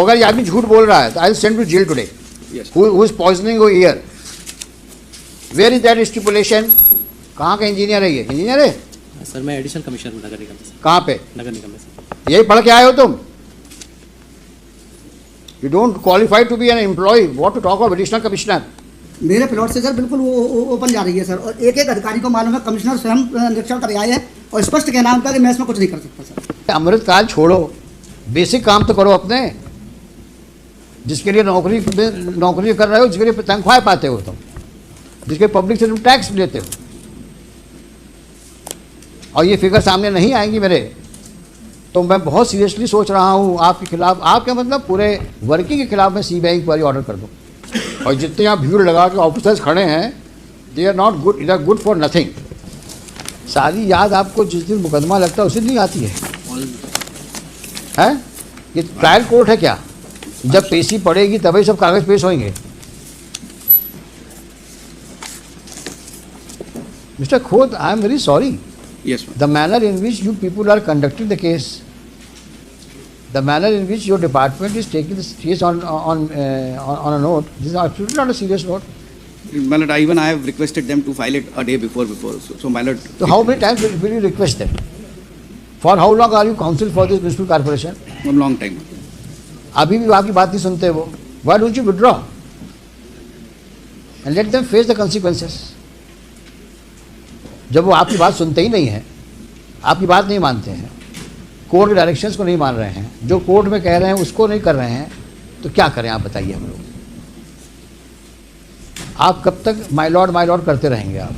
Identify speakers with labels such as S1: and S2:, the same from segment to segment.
S1: अगर ये आदमी झूठ बोल रहा है तो I will send to jail today. Who is poisoning your ear? Where is that stipulation? कहाँ का इंजीनियर है ये? इंजीनियर है
S2: सर. मैं एडिशनल कमिश्नर हूँ नगर निगम से.
S1: कहाँ पे?
S2: नगर निगम में सर.
S1: यही पढ़ के आए हो तुम? You don't qualify to be an employ. What to talk of additional commissioner?
S3: मेरे प्लॉट से सर बिल्कुल वो ओपन जा रही है सर, और एक एक अधिकारी को मालूम है. कमिश्नर स्वयं निरीक्षण कर आए हैं और स्पष्ट कहना उनका कि मैं इसमें कुछ नहीं कर सकता सर.
S1: अमृतकाल छोड़ो, बेसिक काम तो करो अपने. जिसके लिए नौकरी कर रहे हो, जिसके लिए तनख्वाह पाते हो तुम, जिसके पब्लिक से तुम टैक्स लेते हो, और ये फिगर सामने नहीं आएंगी मेरे, तो मैं बहुत सीरियसली सोच रहा हूँ आपके खिलाफ. आपके मतलब पूरे वर्किंग के खिलाफ मैं सीबीआई इंक्वायरी ऑर्डर कर दूँ. और जितने यहाँ भीड़ लगा के ऑफिसर्स खड़े हैं, they are not good, it are good for nothing. सारी याद आपको जिस दिन मुकदमा लगता है उसी दिन आती है. ये ट्रायल कोर्ट है क्या? जब पेशी पड़ेगी तभी सब कागज पेश होंगे. Mister Khot, I am very sorry.
S4: Yes, ma'am.
S1: The manner in which you people are conducting the case, the manner in which your department is taking this case on a note, this is absolutely not a serious note.
S4: My lord, even I have requested them to file it a day before. So my lord.
S1: So how many times will you request them? For how long are you counsel for this municipal corporation?
S4: A long time.
S1: अभी भी आपकी बात नहीं सुनते वो. Why don't you withdraw and let them face the consequences? जब वो आपकी बात सुनते ही नहीं हैं, आपकी बात नहीं मानते हैं, कोर्ट के डायरेक्शंस को नहीं मान रहे हैं, जो कोर्ट में कह रहे हैं उसको नहीं कर रहे हैं, तो क्या करें आप बताइए हम लोग. आप कब तक माय लॉर्ड करते रहेंगे आप?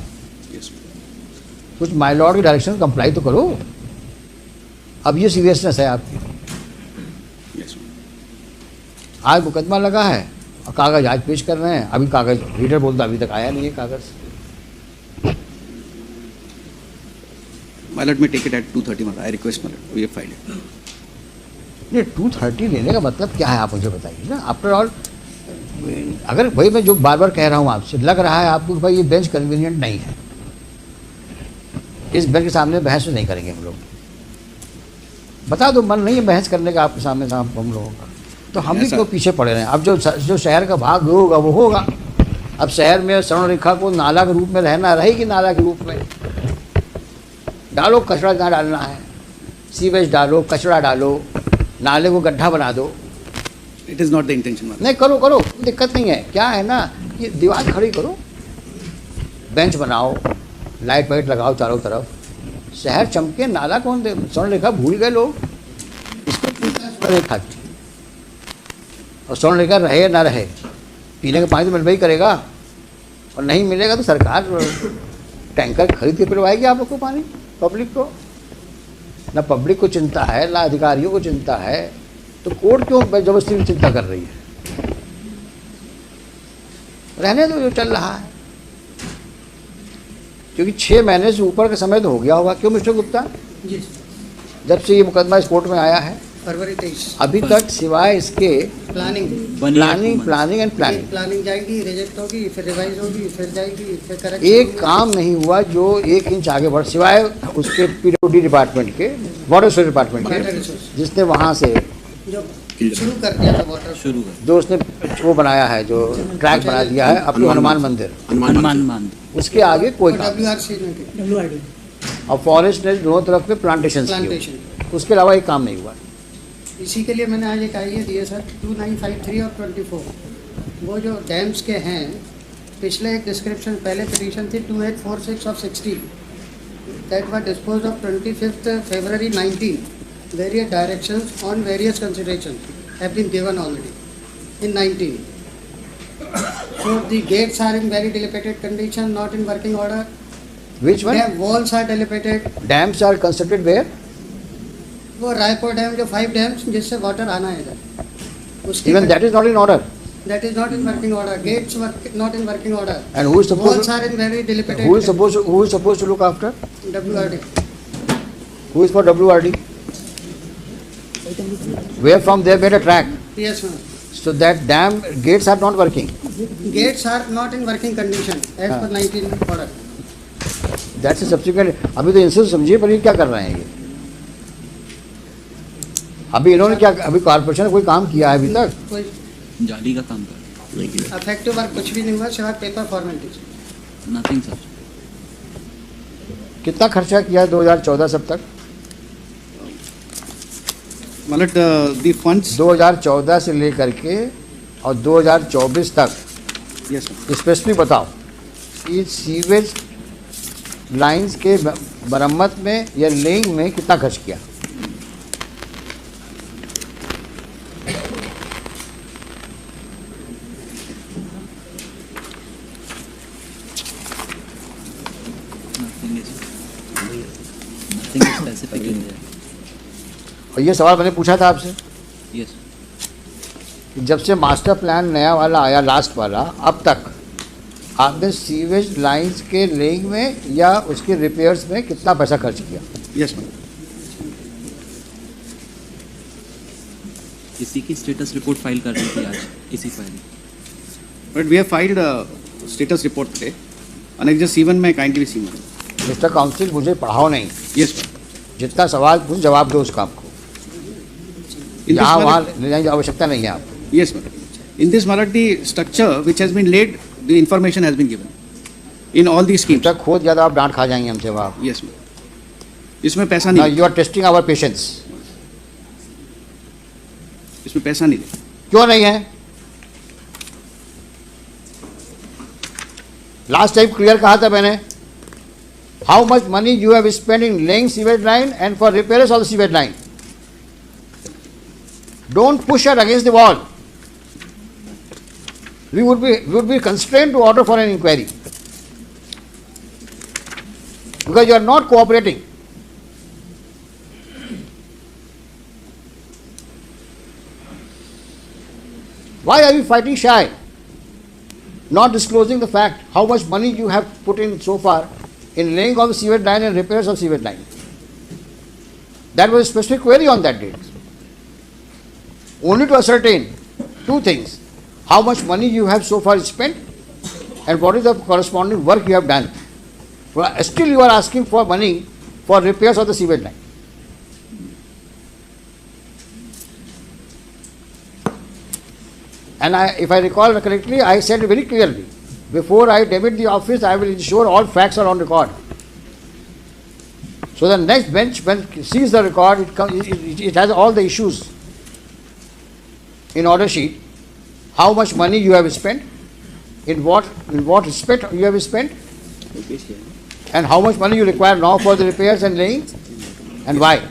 S1: कुछ माय लॉर्ड के डायरेक्शन कंप्लाई तो करो. अब ये सीरियसनेस है आपकी. आज मुकदमा लगा है और कागज आज पेश कर रहे हैं. अभी कागज रीडर बोलता अभी तक आया नहीं है कागज.
S4: My lord may take it at 2:30. I request my lord. We have filed it.
S1: ये 2:30 लेने का मतलब क्या है आप मुझे बताइए ना. आफ्टर ऑल, अगर भाई मैं जो बार बार कह रहा हूँ आपसे, लग रहा है आपको कि भाई ये बेंच कन्वीनियंट नहीं है, इस बेंच के सामने बहस नहीं करेंगे हम लोग. बता दो मन नहीं है बहस करने का आपके सामने हम लोगों का, तो हम भी क्यों पीछे पड़े रहे हैं. अब जो शहर का भाग होगा वो होगा. अब शहर में स्वर्ण रेखा को नाला के रूप में रहना रहेगी, नाला के रूप में डालो. कचरा जहाँ डालना है, सीवेज डालो, कचरा डालो, नाले को गड्ढा बना दो.
S4: It is not the intention.
S1: नहीं करो, दिक्कत नहीं है. क्या है ना, ये दीवार खड़ी करो, बेंच बनाओ, लाइट वाइट लगाओ चारों तरफ, शहर चमके. नाला कौन दे? स्वर्ण रेखा भूल गए लोग. इसको स्वर्ण रेखा, और स्वर्ण रेखा रहे ना रहे, पीने का पानी तो मिलवा ही करेगा, और नहीं मिलेगा तो सरकार टैंकर खरीद के पिलवाएगी आप लोग को पानी, पब्लिक को. ना पब्लिक को चिंता है, ना अधिकारियों को चिंता है, तो कोर्ट क्यों जबरदस्ती चिंता कर रही है? रहने दो जो चल रहा है, क्योंकि 6 महीने से ऊपर का समय तो हो गया होगा. क्यों मिस्टर गुप्ता?
S3: जी.
S1: जब से ये मुकदमा इस कोर्ट में आया है
S3: फरवरी 23
S1: अभी तक सिवाय इसके
S3: प्लानिंग
S1: एंड प्लानिंग
S3: प्लानिंग जाएगी, रिजेक्ट होगी, फिर रिवाइज होगी, फिर जाएगी, फिर करेक्ट.
S1: एक काम नहीं हुआ जो 1 इंच आगे बढ़, सिवाय उसके पीडब्ल्यूडी डिपार्टमेंट के, वाटर रिसोर्स डिपार्टमेंट के, जिसने वहाँ से
S3: जो शुरू कर दिया था वाटर,
S2: शुरू कर
S1: जो उसने वो बनाया है, जो ट्रैक बना दिया है अपने हनुमान मंदिर,
S2: हनुमान
S1: उसके आगे कोई काम.
S3: WRC
S1: और फॉरेस्ट ने दोनों तरफ पे प्लांटेशन, उसके अलावा एक काम नहीं हुआ.
S3: इसी के लिए मैंने आज एक आइडिया दिया सर. 2953 और 24 वो जो डैम्स के हैं, पिछले एक डिस्क्रिप्शन पहले पिटीशन थी 2846 of 16 that were dispose of 25 February 19. Various directions on various considerations have been given already in 19. So the gates are in very dilapidated condition, not in working order.
S1: Which one?
S3: Their walls are dilapidated.
S1: Dams are constructed where?
S3: वो Raipur dam जो 5 dams जिससे water आना है इधर,
S1: Even that is not in order.
S3: That is not in working order. Gates were not in working order.
S1: And who is supposed?
S3: Walls are in very dilapidated.
S1: Who is supposed to look after?
S3: WRD.
S1: Who is for WRD? Where from they made a track.
S3: Yes, ma'am.
S1: So that dam gates are not working.
S3: Gates are not in working condition as per 19 order.
S1: That's a subsequent. अभी तो इनसे समझिए पर ये क्या कर रहे हैं ये. अभी इन्होंने क्या, अभी कॉर्पोरेशन ने कोई काम किया है अभी तक?
S3: कोई
S2: जाली का काम कर
S3: अफेक्टिव वर्क कुछ भी नहीं हुआ सिवाय पेपर फॉर्मेलिटीज।
S2: Nothing sir.
S1: कितना खर्चा किया है 2014 सब तक?
S4: मतलब the funds,
S1: 2014 से लेकर के और 2024 तक
S4: yes sir.
S1: स्पेसिफिक बताओ कि सीवेज लाइंस के मरम्मत में या लेइंग में कितना खर्च किया?
S2: Nothing specific in their.
S1: और ये सवाल मैंने पूछा था आपसे
S2: यस।
S1: कि जब से मास्टर प्लान नया वाला आया, लास्ट वाला, अब तक आपने सीवेज लाइंस के लेइंग में या उसके रिपेयर्स में कितना पैसा खर्च किया?
S4: Yes ma'am.
S2: इसी की स्टेटस रिपोर्ट फाइल कर रही थी आज इसी file.
S4: But we have filed a status report today. Annexure C1 में kindly see ma'am.
S1: Mister council, मुझे पढ़ाओ नहीं,
S4: Yes ma'am.
S1: जितना सवाल पूछ जवाब दो उसका। आपको
S4: In this
S1: यहाँ
S4: manner-
S1: वहाँ ले जाने की आवश्यकता नहीं है आपको।
S4: Yes ma'am. In this manner, the structure which has been laid, the information has been given in all these schemes.
S1: जब तक खोद ज़्यादा आप डांट खा जाएंगे हमसे वहाँ।
S4: Yes ma'am. इसमें पैसा नहीं,
S1: you are testing our patience.
S4: इसमें पैसा नहीं है।
S1: क्यों नहीं है? लास्ट टाइम क्लियर कहा था मैंने, how much money you have spend in laying sewage line and for repairs of the sewage line. Don't push her against the wall. We would be constrained to order for an inquiry because you are not cooperating. Why are you fighting shy? Not disclosing the fact how much money you have put in so far in laying of the sewage line and repairs of sewage line. That was a specific query on that date. Only to ascertain two things: how much money you have so far spent and what is the corresponding work you have done. Well, still you are asking for money for repairs of the sewage line. And if I recall correctly, I said very clearly, before I debit the office, I will ensure all facts are on record. So the next bench, when it sees the record, it has all the issues in order sheet. How much money you have spent, in what respect you have spent, and how much money you require now for the repairs and laying, and why.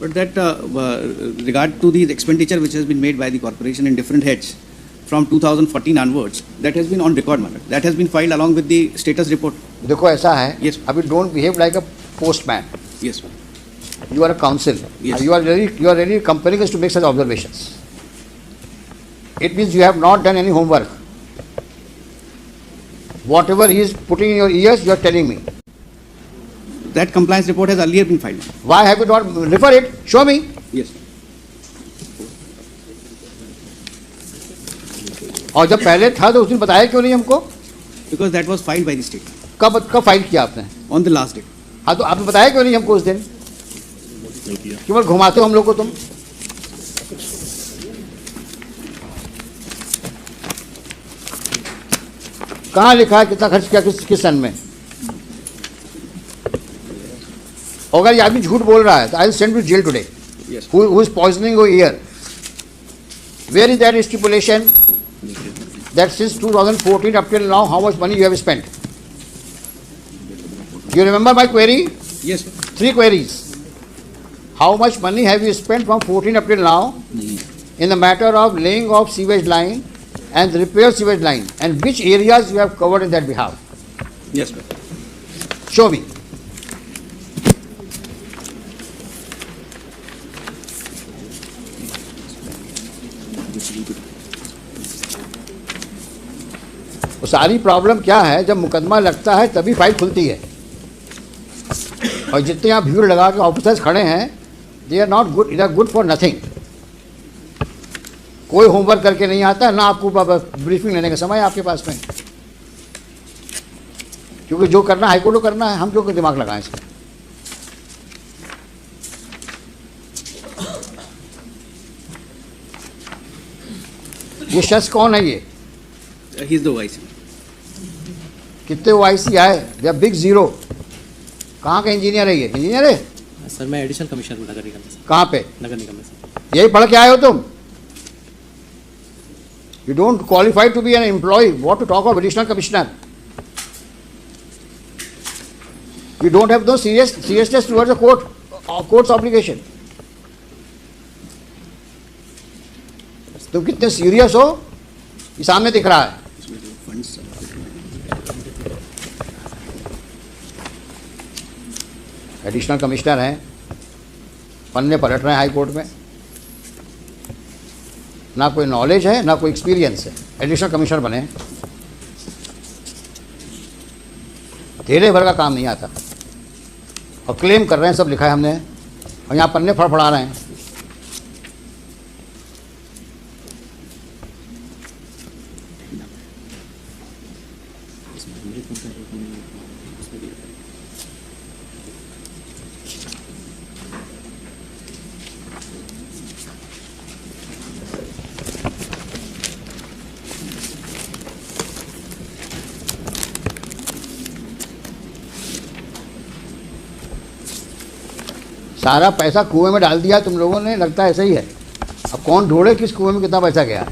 S4: But that regard to the expenditure which has been made by the corporation in different heads from 2014 onwards, that has been on record matter. That has been filed along with the status report.
S1: देखो ऐसा है,
S4: Yes.
S1: अभी don't behave like a postman.
S4: Yes, sir.
S1: You are a counsel.
S4: Yes.
S1: You are really compelling us to make such observations. It means you have not done any homework. Whatever he is putting in your ears, you are telling me.
S4: That compliance report has earlier been filed.
S1: Why have you not refer it? Show me.
S4: Yes, sir.
S1: और जब पहले था तो उस दिन बताया क्यों नहीं हमको?
S4: Because that was filed by the state
S1: कब फाइल किया आपने?
S4: on the last day.
S1: हाँ, तो आपने बताया क्यों नहीं हमको उस दिन? केवल घुमाते हो हम लोग को तुम। कहाँ लिखा है कितना खर्च किया किस सन में? अगर ये आदमी झूठ बोल रहा है तो I will send you jail today.
S4: Yes.
S1: Who is poisoning your ear? Where is that stipulation that since 2014 up till now how much money you have spent? You remember my query?
S4: Yes, sir.
S1: 3 queries. How much money have you spent from 14 up till now
S2: नहीं
S1: in the matter of laying of sewage line and repair sewage line, and which areas you have covered in that behalf?
S4: Yes, sir.
S1: Show me. वो सारी problem क्या है, जब मुकदमा लगता है तभी फाइल खुलती है, और जितने यहाँ भीड़ लगा के ऑफिसर्स खड़े हैं, they are not good, it are good for nothing. कोई होमवर्क करके नहीं आता, ना आपको ब्रीफिंग लेने का समय है आपके पास में। क्योंकि जो करना हाईकोर्ट को करना है, हम क्यों दिमाग लगाएं इसमें। ये शख्स कौन है ये?
S4: He is the OIC.
S1: कितने OIC आए? They are big zero. कहाँ का इंजीनियर है ये? इंजीनियर है?
S5: सर मैं एडिशनल कमिश्नर हूँ नगर निगम में सर।
S1: कहाँ पे?
S5: नगर निगम में सर।
S1: यही पढ़ के आए हो तुम? You don't qualify to be an employ, what to talk of additional commissioner. You don't have no seriousness towards the court's obligation. तुम कितने सीरियस हो ये सामने दिख रहा है।
S4: Funds.
S1: एडिशनल कमिश्नर हैं, पन्ने पलट रहे हैं हाई कोर्ट में, ना कोई नॉलेज है ना कोई एक्सपीरियंस है, एडिशनल कमिश्नर बने, तेरे भर का काम नहीं आता और क्लेम कर रहे हैं सब लिखा है हमने, और यहाँ पन्ने फड़फड़ा रहे हैं। सारा पैसा कुएं में डाल दिया तुम लोगों ने, लगता है ऐसा ही है। अब कौन ढूंढे किस कुएं में कितना पैसा गया।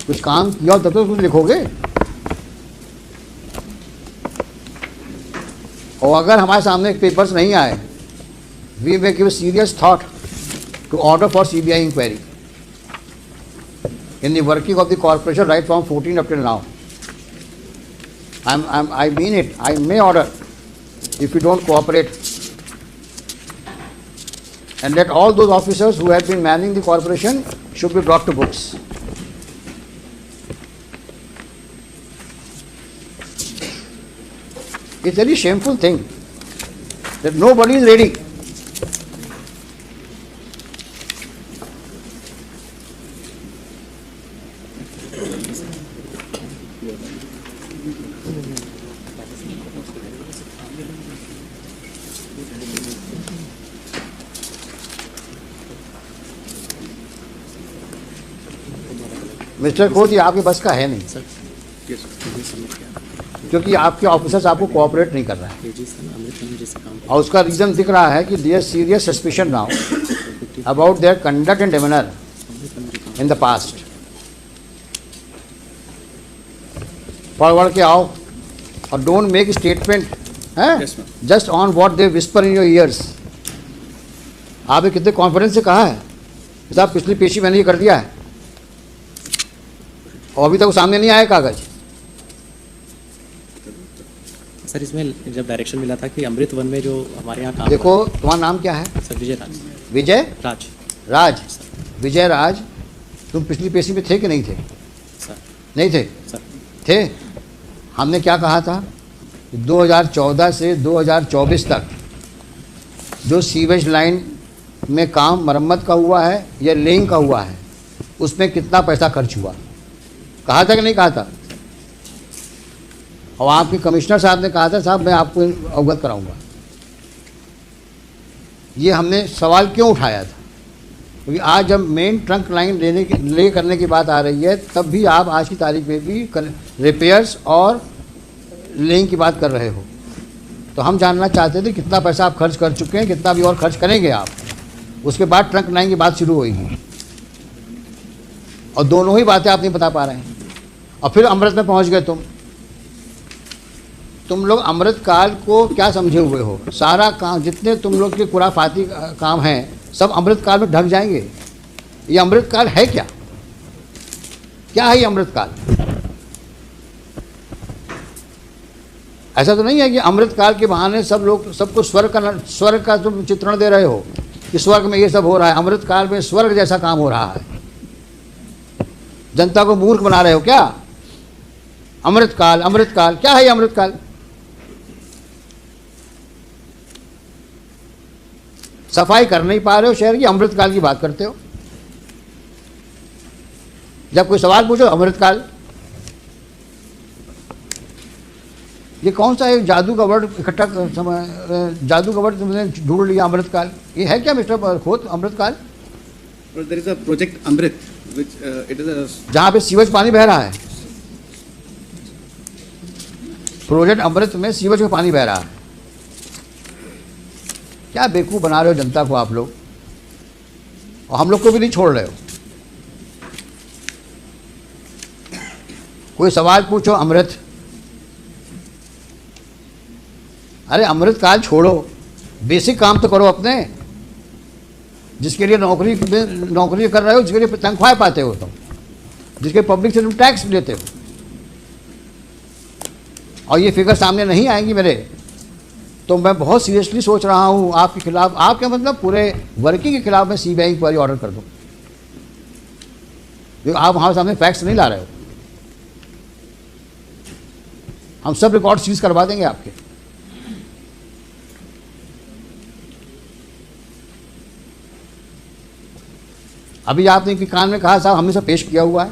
S1: कुछ काम किया तब तो कुछ लिखोगे। और अगर हमारे सामने पेपर्स नहीं आए, we may give serious thought to order for CBI inquiry in the working of the corporation right from 14 up till now. I mean it. I may order if you don't cooperate. And that all those officers who have been manning the corporation should be brought to books. It's a very shameful thing that nobody is ready. Mister coach, ये आपके बस का है नहीं,
S5: sir
S4: Yes, sir.
S1: क्योंकि आपके officers आपको cooperate नहीं कर रहे हैं,
S5: जी सर अमृत में जैसे काम
S1: और उसका रीज़न दिख रहा है कि there serious suspicion now about their conduct and demeanour in the past. पढ़ के आओ और डोंट मेक स्टेटमेंट हैं
S4: Yes, ma'am.
S1: Just on what they whisper in your ears. आपने कितने कॉन्फिडेंस से कहा है कि साहब पिछली पेशी मैंने ये कर दिया है, और अभी तक वो सामने नहीं आया कागज।
S5: सर इसमें जब डायरेक्शन मिला था कि अमृत वन में जो हमारे यहाँ काम
S1: देखो तुम्हारा नाम क्या है?
S5: सर विजय राज
S1: विजय
S5: राज
S1: राज। विजय राज, तुम पिछली पेशी में थे कि नहीं थे?
S5: सर
S1: नहीं थे?
S5: सर
S1: थे। हमने क्या कहा था कि 2014 से 2024 तक जो सीवेज लाइन में काम मरम्मत का हुआ है या लेइंग का हुआ है, उसमें कितना पैसा खर्च हुआ, कहा था कि नहीं कहा था? और आपके कमिश्नर साहब ने कहा था साहब मैं आपको अवगत कराऊंगा। ये हमने सवाल क्यों उठाया था? क्योंकि आज जब मेन ट्रंक लाइन ले करने की बात आ रही है, तब भी आप आज की तारीख में भी रिपेयर्स और लेइंग की बात कर रहे हो। तो हम जानना चाहते थे कितना पैसा आप खर्च कर चुके हैं, कितना भी और खर्च करेंगे आप। उसके बाद ट्रंक लाइन की बात शुरू होगी, और दोनों ही बातें आप नहीं बता पा रहे हैं। और फिर अमृत में पहुंच गए तुम लोग अमृत काल को क्या समझे हुए हो? सारा काम जितने तुम लोग के खुराफाती काम हैं सब अमृत काल में ढक जाएंगे। ये अमृत काल है क्या? क्या है ये अमृत काल? ऐसा तो नहीं है कि अमृत काल के बहाने सब लोग सबको स्वर्ग का तुम चित्रण दे रहे हो कि स्वर्ग में ये सब हो रहा है। अमृत काल में स्वर्ग जैसा काम हो रहा है। जनता को मूर्ख बना रहे हो क्या? अमृत काल क्या है ये अमृत काल? सफाई कर नहीं पा रहे हो शहर की, अमृत काल की बात करते हो। जब कोई सवाल पूछो अमृत काल। ये कौन सा एक जादू का वर्ड इकट्ठा जादू का वर्ड तुमने ढूंढ लिया, अमृतकाल? ये है क्या mister Khot Amritkaal?
S4: But there is a project Amrit, which it is a
S1: जहाँ पे सीवेज पानी बह रहा है, प्रोजेक्ट अमृत में सीवेज का पानी बह रहा है। क्या बेवकूफ़ बना रहे हो जनता को आप लोग, और हम लोग को भी नहीं छोड़ रहे हो। कोई सवाल पूछो अमृत, अरे अमृत काल छोड़ो, बेसिक काम तो करो अपने, जिसके लिए नौकरी कर रहे हो, जिसके लिए तनख्वाह पाते हो तुम, जिसके पब्लिक से तुम टैक्स लेते हो, और ये फिगर सामने नहीं आएंगी मेरे, तो मैं बहुत सीरियसली सोच रहा हूँ आपके खिलाफ, आपके मतलब पूरे वर्किंग के खिलाफ मैं सीबीआई इंक्वायरी ऑर्डर कर दूँ, क्योंकि आप हमारे सामने फैक्ट्स नहीं ला रहे हो। हम सब रिकॉर्ड सीज करवा देंगे आपके। अभी आपने कि कान में कहा साहब हमने सब पेश किया हुआ है,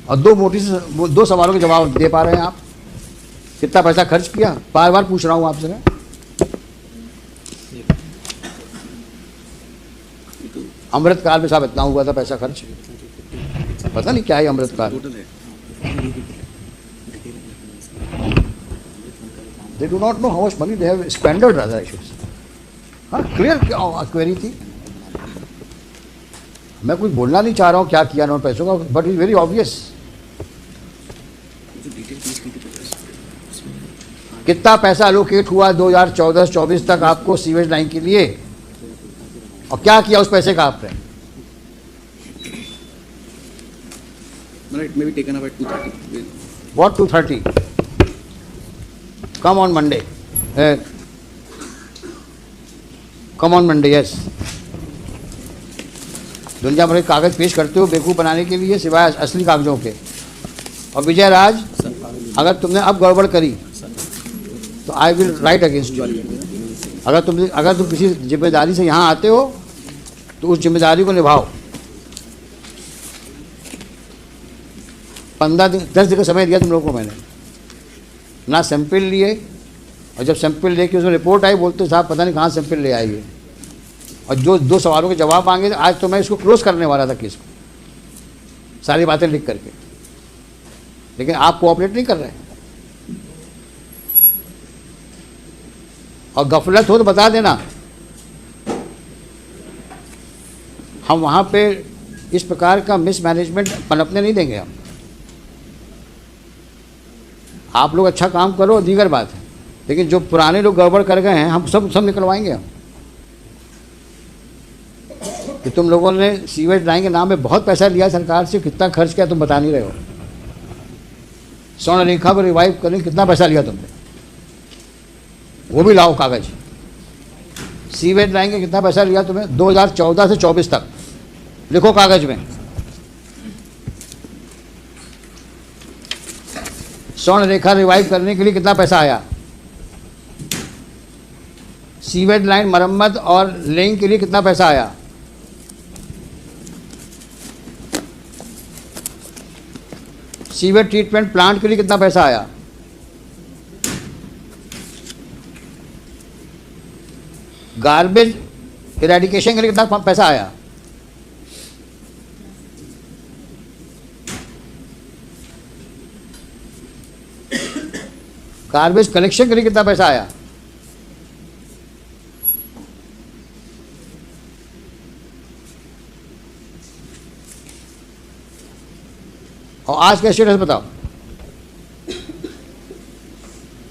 S1: और दो सवालों के जवाब दे पा रहे हैं आप। कितना पैसा खर्च किया, बार बार पूछ रहा हूँ आपसे मैं। अमृतकाल में साहब इतना हुआ था पैसा खर्च, पता नहीं क्या है अमृतकाल।
S4: total है।
S1: They do not know how much money they have squandered, rather I should say. हाँ, क्लियर क्वेरी थी। मैं कुछ बोलना नहीं चाह रहा हूँ क्या किया उन्होंने पैसों का, बट इज वेरी ऑब्वियस। कितना पैसा एलोकेट हुआ 2014-24 तक आपको सीवेज लाइन के लिए, और क्या किया उस पैसे का आपने?
S4: It may be taken up at 2:30.
S1: What 2:30? Come on Monday. Come on Monday, yes. दुनिया भर के कागज पेश करते हो बेवकूफ़ बनाने के लिए, सिवाय असली कागजों के। और विजय राज, अगर तुमने अब गड़बड़ करी तो I will write against you. अगर तुम किसी जिम्मेदारी से यहाँ आते हो तो उस जिम्मेदारी को निभाओ। 10 दिन का समय दिया तुम लोगों को मैंने, ना सैंपल लिए, और जब सैंपल लेके उसमें रिपोर्ट आई बोलते साहब पता नहीं कहाँ सैंपल ले आइए, और जो 2 सवालों के जवाब मांगे। आज तो मैं इसको क्लोज करने वाला था केस को, सारी बातें लिख करके, लेकिन आप कोऑपरेट नहीं कर रहे। और गफलत हो तो बता देना, हम वहाँ पे इस प्रकार का मिसमैनेजमेंट पनपने नहीं देंगे हम। आप लोग अच्छा काम करो, दीगर बात है, लेकिन जो पुराने लोग गड़बड़ कर गए हैं हम सब निकलवाएंगे हम। कि तुम लोगों ने सीवेज लाइन के नाम में बहुत पैसा लिया सरकार से, कितना खर्च किया तुम बता नहीं रहे हो। स्वर्ण रेखा को रिवाइव करने कितना पैसा लिया तुमने, वो भी लाओ कागज। सीवेज लाइन के कितना पैसा लिया तुम्हें 2014 से 24 तक, लिखो कागज में। स्वर्ण रेखा रिवाइव करने के लिए कितना पैसा आया, सीवेज लाइन मरम्मत और लेइंग के लिए कितना पैसा आया, सीवेज ट्रीटमेंट प्लांट के लिए कितना पैसा आया, गार्बेज इरेडिकेशन के लिए कितना पैसा आया, गार्बेज कलेक्शन के लिए कितना पैसा आया, और आज का स्टेटस बताओ।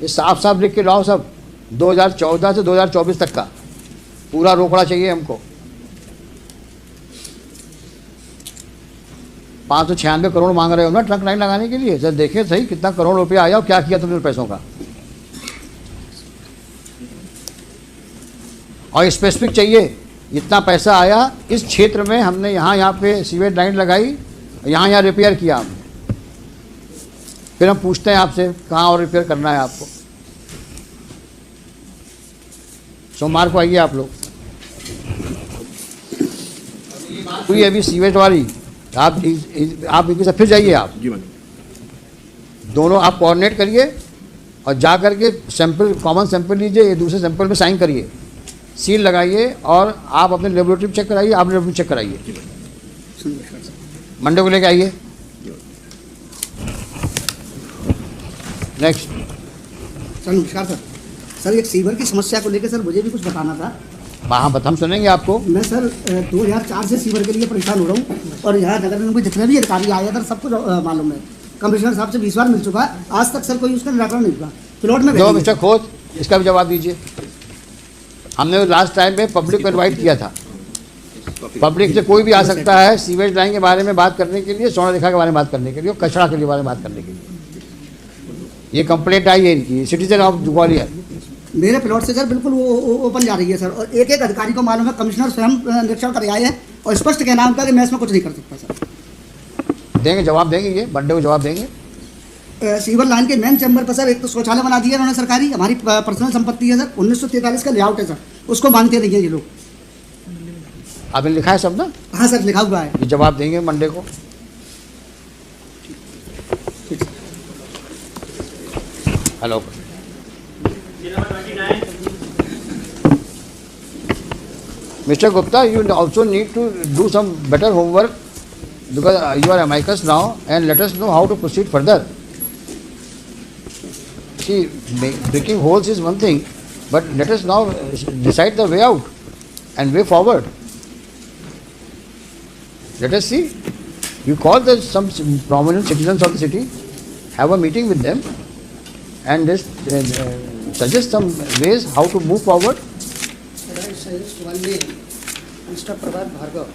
S1: ये साफ साफ लिख के लाओ सब, 2014 से 2024 तक का पूरा रोकड़ा चाहिए हमको। 596 करोड़ मांग रहे हो ना ट्रंक लाइन लगाने के लिए, जब देखे सही कितना करोड़ रुपया आया और क्या किया तुमने पैसों का। और स्पेसिफिक चाहिए इतना पैसा आया इस क्षेत्र में, हमने यहाँ पे सीवेज लाइन लगाई, यहाँ रिपेयर किया हमने। फिर हम पूछते हैं आपसे कहाँ और रिपेयर करना है आपको। सोमवार को आइए आप लोग। हुई अभी सीवेज वाली, आप इनके साथ फिर जाइए, आप
S6: जी माननीय।
S1: दोनों आप कोऑर्डिनेट करिए और जा करके सैंपल, कॉमन सैंपल लीजिए, ये दूसरे सैंपल में साइन करिए, सील लगाइए और आप अपने लेबोरेटरी चेक कराइए, आप लेबोरेटरी चेक कराइए, मंडे को लेके आइए। नेक्स्ट।
S7: सर नमस्कार सर। सर एक सीवर की समस्या को लेकर सर मुझे भी कुछ बताना था।
S1: हाँ, हम सुनेंगे आपको।
S7: मैं सर 2004 से सीवर के लिए परेशान हो रहा हूँ और यहाँ नगर में जितने भी अधिकारी आए सर सब कुछ मालूम है। कमिश्नर साहब से 20 बार मिल चुका है, आज तक सर कोई उसका निराकरण नहीं हुआ। प्लॉट में
S1: जो मिस्टर खोज, इसका भी जवाब दीजिए। हमने लास्ट टाइम में पब्लिक को इन्वाइट किया था, पब्लिक से कोई भी आ सकता है सीवेज लाइन के बारे में बात करने के लिए, स्वर्ण रेखा के बारे में बात करने के लिए, कचरा के बारे में बात करने के लिए। ये कंप्लेंट आई है इनकी, सिटीजन ऑफ ग्वालियर।
S7: मेरे प्लॉट से सर बिल्कुल वो ओपन जा रही है सर, और एक एक अधिकारी को मालूम है, कमिश्नर स्वयं निरीक्षण कर आए हैं और स्पष्ट कहना उनका कि मैं इसमें कुछ नहीं कर सकता सर।
S1: देंगे, जवाब देंगे, ये मंडे को जवाब देंगे।
S7: सीवर लाइन के मेन चैम्बर पर सर एक तो शौचालय बना दिया उन्होंने सरकारी, हमारी पर्सनल संपत्ति है सर, 1943 का लेआउट है सर, उसको मानते नहीं है ये लोग।
S1: आपने लिखा है सब ना?
S7: हाँ सर लिखा हुआ है।
S1: ये जवाब देंगे मंडे को। Hello. Mr. Gupta, you also need to do some better homework because you are amicus now, and let us know how to proceed further. See, breaking holes is one thing, but let us now decide the way out and way forward. Let us see. You call some prominent citizens of the city, have a meeting with them, and just suggest some ways how to move forward.
S3: Could I suggest one name, Mr. Prabhat Bhargav?